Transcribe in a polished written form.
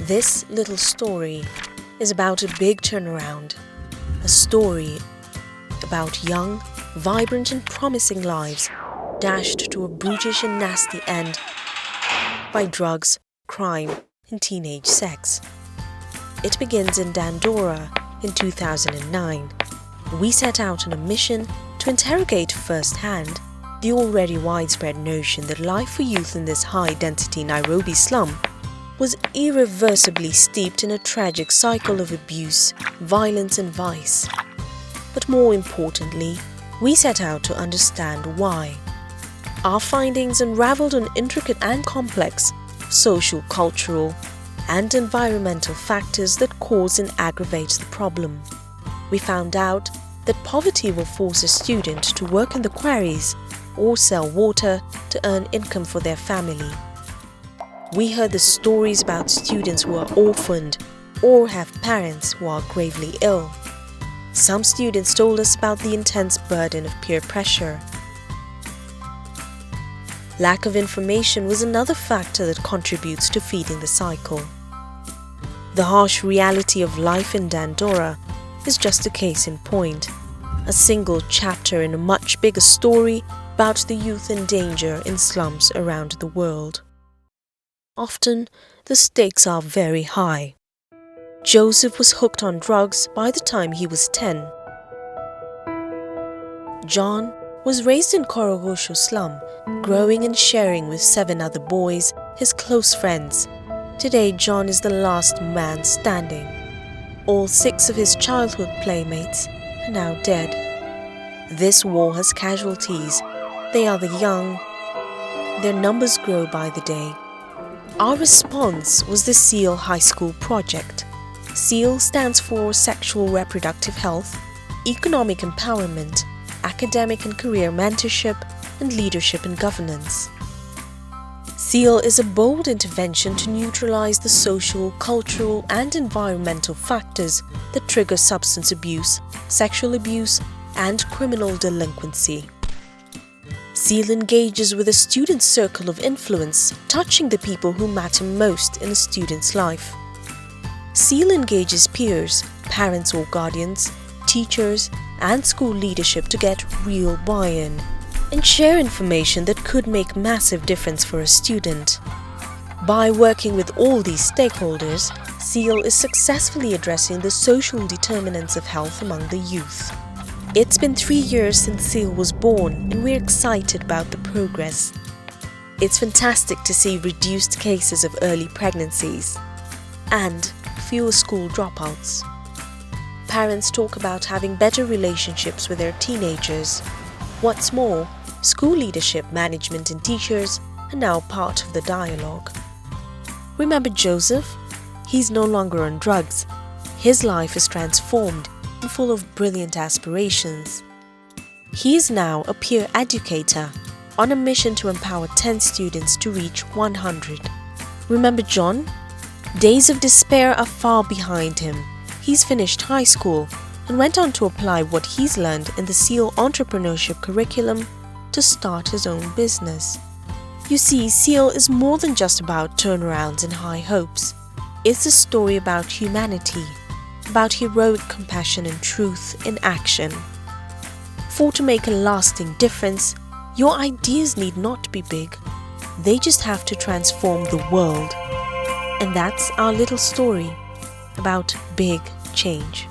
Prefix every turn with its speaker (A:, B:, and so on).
A: This little story is about a big turnaround, a story about young, vibrant and promising lives dashed to a brutish and nasty end by drugs, crime and teenage sex. It begins in Dandora in 2009. We set out on a mission to interrogate firsthand the already widespread notion that life for youth in this high-density Nairobi slum was irreversibly steeped in a tragic cycle of abuse, violence and vice. But more importantly, we set out to understand why. Our findings unraveled on intricate and complex social, cultural and environmental factors that cause and aggravate the problem. We found out that poverty will force a student to work in the quarries or sell water to earn income for their family. We heard the stories about students who are orphaned or have parents who are gravely ill. Some students told us about the intense burden of peer pressure. Lack of information was another factor that contributes to feeding the cycle. The harsh reality of life in Dandora is just a case in point, a single chapter in a much bigger story about the youth in danger in slums around the world. Often, the stakes are very high. Joseph was hooked on drugs by the time he was 10. John was raised in Korogosho slum, growing and sharing with 7 other boys, his close friends. Today, John is the last man standing. All 6 of his childhood playmates are now dead. This war has casualties. They are the young. Their numbers grow by the day. Our response was the SEAL High School project. SEAL stands for Sexual Reproductive Health, Economic Empowerment, Academic and Career Mentorship, and Leadership and Governance. SEAL is a bold intervention to neutralize the social, cultural, and environmental factors that trigger substance abuse, sexual abuse, and criminal delinquency. SEAL engages with a student circle of influence, touching the people who matter most in a student's life. SEAL engages peers, parents or guardians, teachers, and school leadership to get real buy-in and share information that could make massive difference for a student. By working with all these stakeholders, SEAL is successfully addressing the social determinants of health among the youth. It's been 3 years since SEAL was born and we're excited about the progress. It's fantastic to see reduced cases of early pregnancies and fewer school dropouts. Parents talk about having better relationships with their teenagers. What's more, school leadership, management and teachers are now part of the dialogue. Remember Joseph? He's no longer on drugs. His life is transformed and full of brilliant aspirations. He is now a peer educator on a mission to empower 10 students to reach 100. Remember John? Days of despair are far behind him. He's finished high school and went on to apply what he's learned in the SEAL entrepreneurship curriculum to start his own business. You see, SEAL is more than just about turnarounds and high hopes. It's a story about humanity, about heroic compassion and truth in action. For to make a lasting difference, your ideas need not be big. They just have to transform the world. And that's our little story about big change.